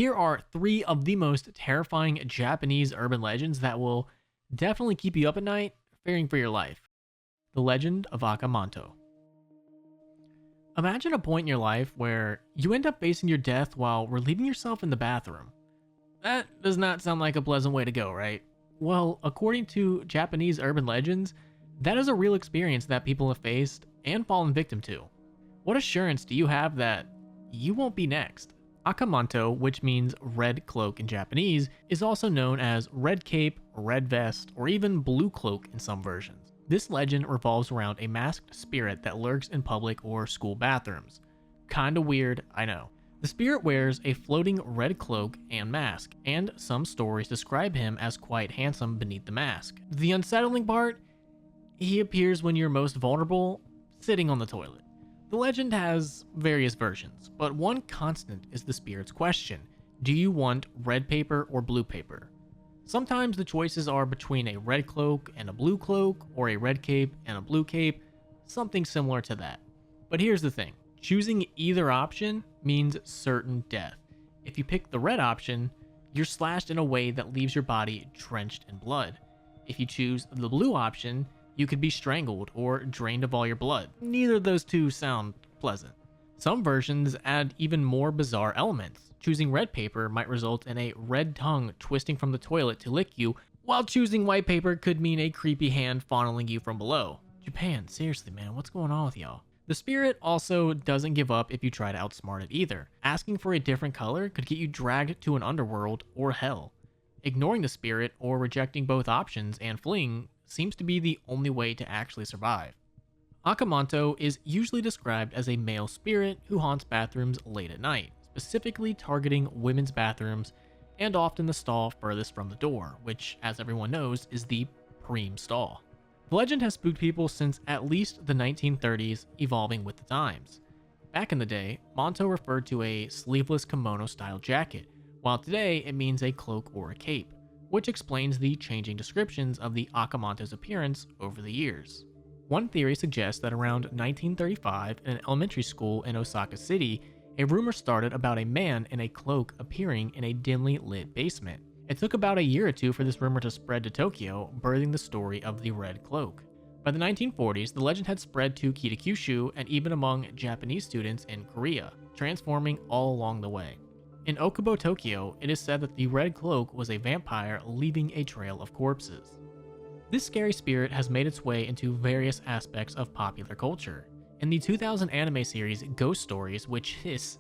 Here are 3 of the most terrifying Japanese urban legends that will definitely keep you up at night, fearing for your life. The Legend of Akamanto. Imagine a point in your life where you end up facing your death while relieving yourself in the bathroom. That does not sound like a pleasant way to go, right? Well, according to Japanese urban legends, that is a real experience that people have faced and fallen victim to. What assurance do you have that you won't be next? Akamanto, which means red cloak in Japanese, is also known as red cape, red vest, or even blue cloak in some versions. This legend revolves around a masked spirit that lurks in public or school bathrooms. Kinda weird, I know. The spirit wears a floating red cloak and mask, and some stories describe him as quite handsome beneath the mask. The unsettling part? He appears when you're most vulnerable, sitting on the toilet. The legend has various versions, but one constant is the spirit's question: do you want red paper or blue paper? Sometimes the choices are between a red cloak and a blue cloak, or a red cape and a blue cape, something similar to that. But here's the thing, choosing either option means certain death. If you pick the red option, you're slashed in a way that leaves your body drenched in blood. If you choose the blue option, you could be strangled or drained of all your blood. Neither of those two sound pleasant. Some versions add even more bizarre elements. Choosing red paper might result in a red tongue twisting from the toilet to lick you, while choosing white paper could mean a creepy hand fondling you from below. Japan, seriously man, what's going on with y'all? The spirit also doesn't give up if you try to outsmart it either. Asking for a different color could get you dragged to an underworld or hell. Ignoring the spirit or rejecting both options and fleeing seems to be the only way to actually survive. Akamanto is usually described as a male spirit who haunts bathrooms late at night, specifically targeting women's bathrooms and often the stall furthest from the door, which, as everyone knows, is the preem stall. The legend has spooked people since at least the 1930s, evolving with the times. Back in the day, Manto referred to a sleeveless kimono-style jacket, while today it means a cloak or a cape, which explains the changing descriptions of the Akamanto's appearance over the years. One theory suggests that around 1935, in an elementary school in Osaka City, a rumor started about a man in a cloak appearing in a dimly lit basement. It took about a year or two for this rumor to spread to Tokyo, birthing the story of the red cloak. By the 1940s, the legend had spread to Kitakyushu and even among Japanese students in Korea, transforming all along the way. In Okubo, Tokyo, it is said that the red cloak was a vampire leaving a trail of corpses. This scary spirit has made its way into various aspects of popular culture. In the 2000 anime series Ghost Stories, which is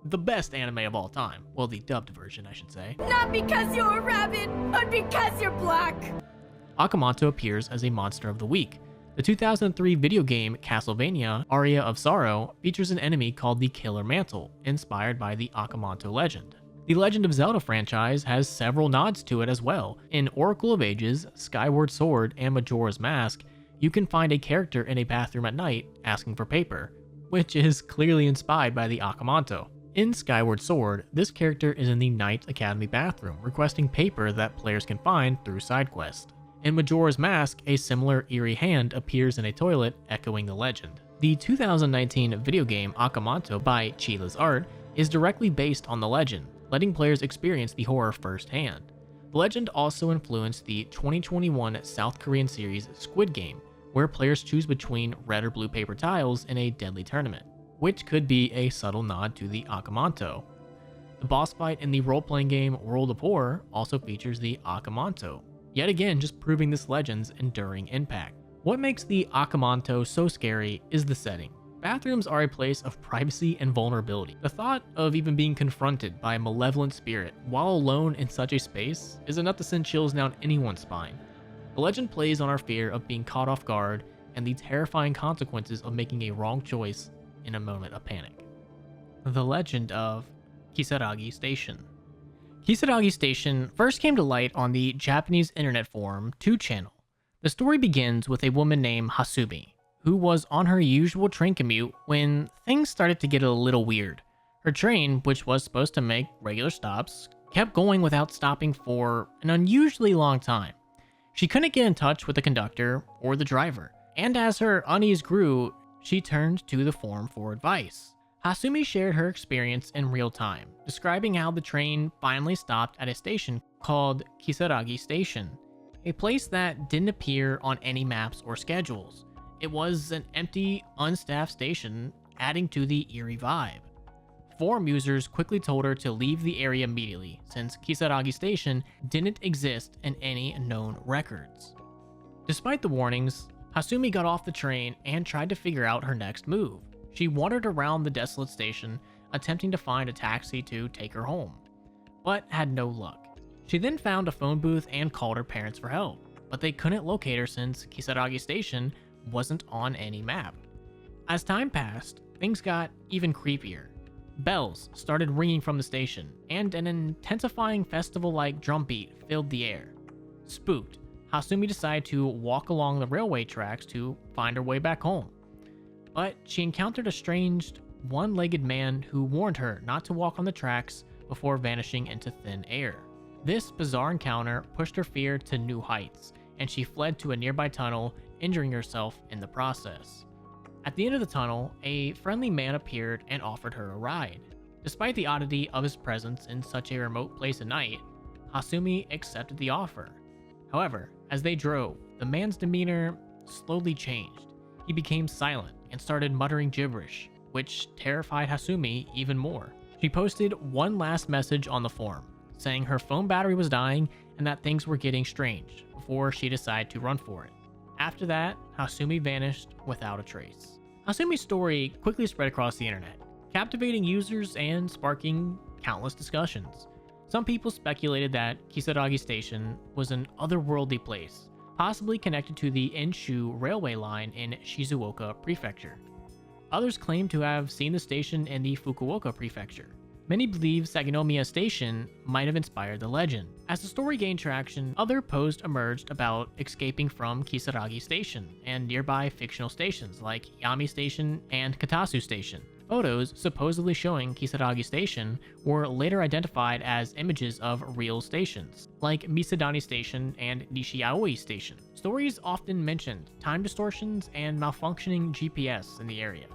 the best anime of all time, well, the dubbed version I should say. Not because you're a rabbit, but because you're black. Akamanto appears as a monster of the week. The 2003 video game Castlevania Aria of Sorrow features an enemy called the Killer Mantle, inspired by the Akamanto legend. The Legend of Zelda franchise has several nods to it as well. In Oracle of Ages, Skyward Sword, and Majora's Mask, you can find a character in a bathroom at night asking for paper, which is clearly inspired by the Akamanto. In Skyward Sword, this character is in the Knight Academy bathroom requesting paper that players can find through side quests. In Majora's Mask, a similar eerie hand appears in a toilet, echoing the legend. The 2019 video game Akamanto by Chila's Art is directly based on the legend, letting players experience the horror firsthand. The legend also influenced the 2021 South Korean series Squid Game, where players choose between red or blue paper tiles in a deadly tournament, which could be a subtle nod to the Akamanto. The boss fight in the role-playing game World of Horror also features the Akamanto, yet again just proving this legend's enduring impact. What makes the Akamanto so scary is the setting. Bathrooms are a place of privacy and vulnerability. The thought of even being confronted by a malevolent spirit while alone in such a space is enough to send chills down anyone's spine. The legend plays on our fear of being caught off guard and the terrifying consequences of making a wrong choice in a moment of panic. The Legend of Kisarigi Station. Kisarigi Station first came to light on the Japanese internet forum 2channel. The story begins with a woman named Hasumi, who was on her usual train commute when things started to get a little weird. Her train, which was supposed to make regular stops, kept going without stopping for an unusually long time. She couldn't get in touch with the conductor or the driver, and as her unease grew, she turned to the forum for advice. Hasumi shared her experience in real time, describing how the train finally stopped at a station called Kisaragi Station, a place that didn't appear on any maps or schedules. It was an empty, unstaffed station, adding to the eerie vibe. Forum users quickly told her to leave the area immediately, since Kisaragi Station didn't exist in any known records. Despite the warnings, Hasumi got off the train and tried to figure out her next move. She wandered around the desolate station, attempting to find a taxi to take her home, but had no luck. She then found a phone booth and called her parents for help, but they couldn't locate her since Kisaragi Station wasn't on any map. As time passed, things got even creepier. Bells started ringing from the station, and an intensifying festival-like drumbeat filled the air. Spooked, Hasumi decided to walk along the railway tracks to find her way back home. But she encountered a strange, one-legged man who warned her not to walk on the tracks before vanishing into thin air. This bizarre encounter pushed her fear to new heights, and she fled to a nearby tunnel, injuring herself in the process. At the end of the tunnel, a friendly man appeared and offered her a ride. Despite the oddity of his presence in such a remote place at night, Hasumi accepted the offer. However, as they drove, the man's demeanor slowly changed. He became silent and started muttering gibberish, which terrified Hasumi even more. She posted one last message on the forum, saying her phone battery was dying and that things were getting strange, before she decided to run for it. After that, Hasumi vanished without a trace. Hasumi's story quickly spread across the internet, captivating users and sparking countless discussions. Some people speculated that Kisaragi Station was an otherworldly place, possibly connected to the Enshu railway line in Shizuoka Prefecture. Others claimed to have seen the station in the Fukuoka Prefecture. Many believe Saginomiya Station might have inspired the legend. As the story gained traction, other posts emerged about escaping from Kisaragi Station and nearby fictional stations like Yami Station and Katasu Station. Photos supposedly showing Kisaragi Station were later identified as images of real stations, like Misadani Station and Nishiaoi Station. Stories often mentioned time distortions and malfunctioning GPS in the area,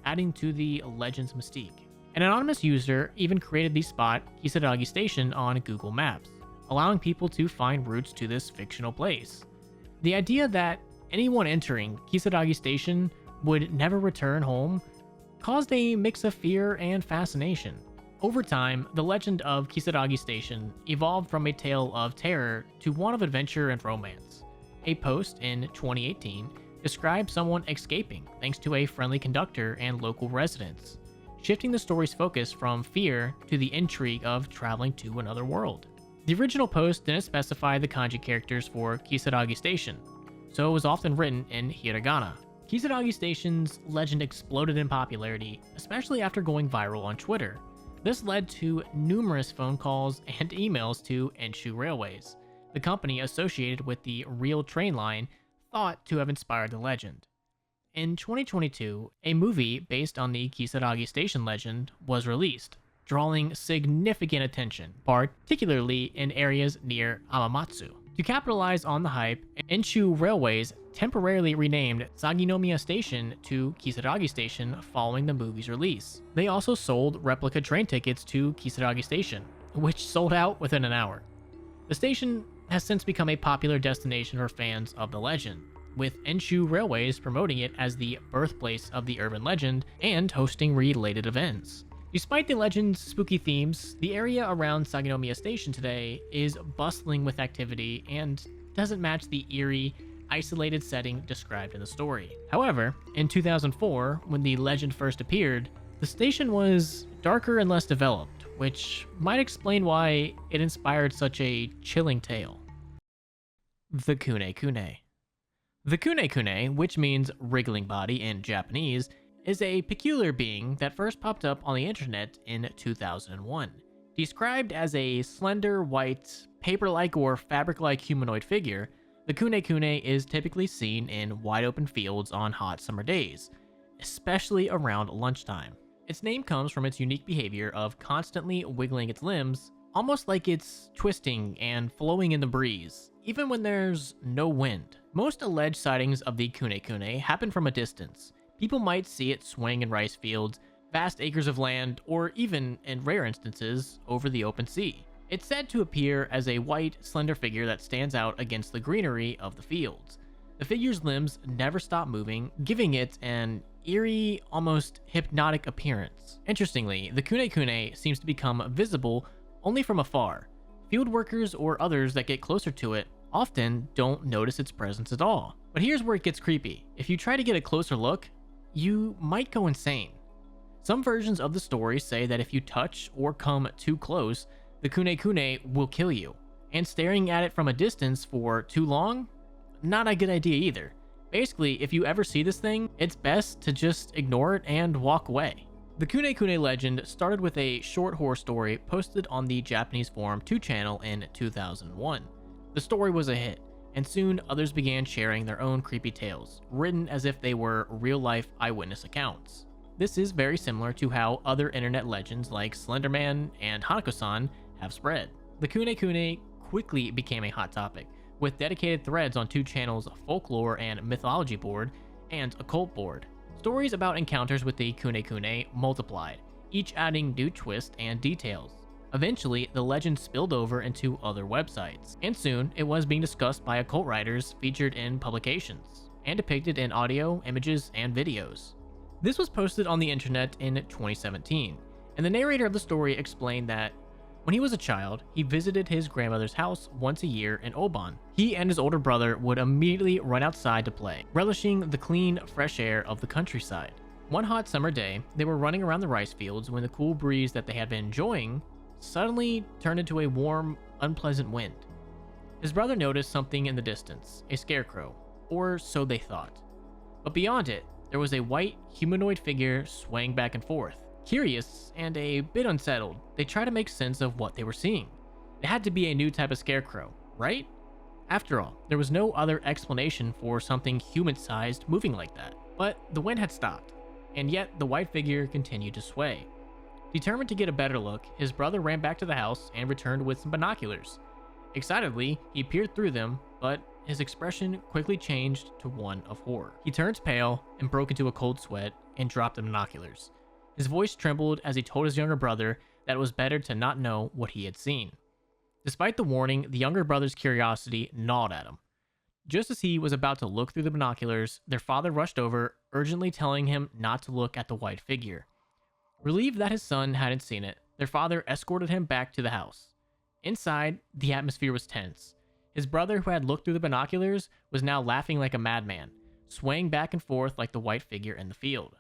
adding to the legend's mystique. An anonymous user even created the spot Kisaragi Station on Google Maps, allowing people to find routes to this fictional place. The idea that anyone entering Kisaragi Station would never return home caused a mix of fear and fascination. Over time, the legend of Kisaragi Station evolved from a tale of terror to one of adventure and romance. A post in 2018 described someone escaping thanks to a friendly conductor and local residents, shifting the story's focus from fear to the intrigue of traveling to another world. The original post didn't specify the kanji characters for Kisaragi Station, so it was often written in hiragana. Kisaragi Station's legend exploded in popularity, especially after going viral on Twitter. This led to numerous phone calls and emails to Enshu Railways, the company associated with the real train line thought to have inspired the legend. In 2022, a movie based on the Kisaragi Station legend was released, drawing significant attention, particularly in areas near Amamatsu. To capitalize on the hype, Enshu Railways temporarily renamed Saginomiya Station to Kisaragi Station following the movie's release. They also sold replica train tickets to Kisaragi Station, which sold out within an hour. The station has since become a popular destination for fans of the legend, with Enshu Railways promoting it as the birthplace of the urban legend and hosting related events. Despite the legend's spooky themes, the area around Saginomiya Station today is bustling with activity and doesn't match the eerie, isolated setting described in the story. However, in 2004, when the legend first appeared, the station was darker and less developed, which might explain why it inspired such a chilling tale. The Kune Kune. The Kune Kune, which means wriggling body in Japanese, is a peculiar being that first popped up on the internet in 2001. Described as a slender, white, paper-like or fabric-like humanoid figure, the Kune Kune is typically seen in wide-open fields on hot summer days, especially around lunchtime. Its name comes from its unique behavior of constantly wiggling its limbs, almost like it's twisting and flowing in the breeze, even when there's no wind. Most alleged sightings of the Kune Kune happen from a distance. People might see it swing in rice fields, vast acres of land, or even, in rare instances, over the open sea. It's said to appear as a white, slender figure that stands out against the greenery of the fields. The figure's limbs never stop moving, giving it an eerie, almost hypnotic appearance. Interestingly, the Kune Kune seems to become visible only from afar. Field workers or others that get closer to it often don't notice its presence at all. But here's where it gets creepy. If you try to get a closer look, you might go insane. Some versions of the story say that if you touch or come too close, the Kune Kune will kill you. And staring at it from a distance for too long? Not a good idea either. Basically, if you ever see this thing, it's best to just ignore it and walk away. The Kune Kune legend started with a short horror story posted on the Japanese forum 2channel in 2001. The story was a hit, and soon others began sharing their own creepy tales, written as if they were real-life eyewitness accounts. This is very similar to how other internet legends like Slenderman and Hanako-san have spread. The Kune Kune quickly became a hot topic, with dedicated threads on 2channel's folklore and mythology board and occult board. Stories about encounters with the Kune Kune multiplied, each adding new twists and details. Eventually, the legend spilled over into other websites, and soon it was being discussed by occult writers featured in publications, and depicted in audio, images, and videos. This was posted on the internet in 2017, and the narrator of the story explained that when he was a child, he visited his grandmother's house once a year in Oban. He and his older brother would immediately run outside to play, relishing the clean, fresh air of the countryside. One hot summer day, they were running around the rice fields when the cool breeze that they had been enjoying suddenly turned into a warm, unpleasant wind. His brother noticed something in the distance, a scarecrow, or so they thought. But beyond it, there was a white, humanoid figure swaying back and forth. Curious and a bit unsettled, they tried to make sense of what they were seeing. It had to be a new type of scarecrow, right? After all, there was no other explanation for something human-sized moving like that. But the wind had stopped, and yet the white figure continued to sway. Determined to get a better look, his brother ran back to the house and returned with some binoculars. Excitedly, he peered through them, but his expression quickly changed to one of horror. He turned pale and broke into a cold sweat and dropped the binoculars. His voice trembled as he told his younger brother that it was better to not know what he had seen. Despite the warning, the younger brother's curiosity gnawed at him. Just as he was about to look through the binoculars, their father rushed over, urgently telling him not to look at the white figure. Relieved that his son hadn't seen it, their father escorted him back to the house. Inside, the atmosphere was tense. His brother, who had looked through the binoculars, was now laughing like a madman, swaying back and forth like the white figure in the field.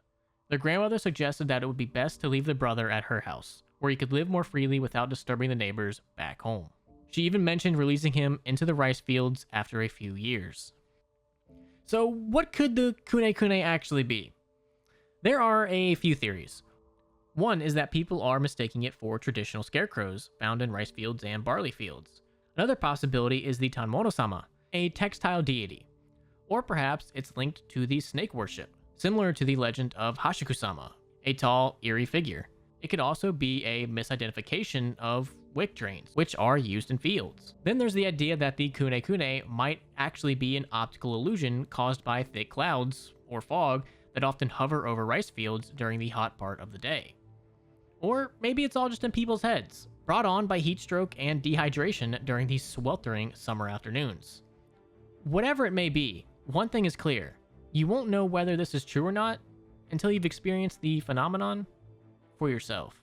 Their grandmother suggested that it would be best to leave the brother at her house, where he could live more freely without disturbing the neighbors back home. She even mentioned releasing him into the rice fields after a few years. So what could the Kune Kune actually be? There are a few theories. One is that people are mistaking it for traditional scarecrows found in rice fields and barley fields. Another possibility is the Tanmono-sama, a textile deity. Or perhaps it's linked to the snake worship, similar to the legend of Hashiku-sama, a tall, eerie figure. It could also be a misidentification of wick drains, which are used in fields. Then there's the idea that the Kune Kune might actually be an optical illusion caused by thick clouds, or fog, that often hover over rice fields during the hot part of the day. Or maybe it's all just in people's heads, brought on by heat stroke and dehydration during these sweltering summer afternoons. Whatever it may be, one thing is clear. You won't know whether this is true or not until you've experienced the phenomenon for yourself.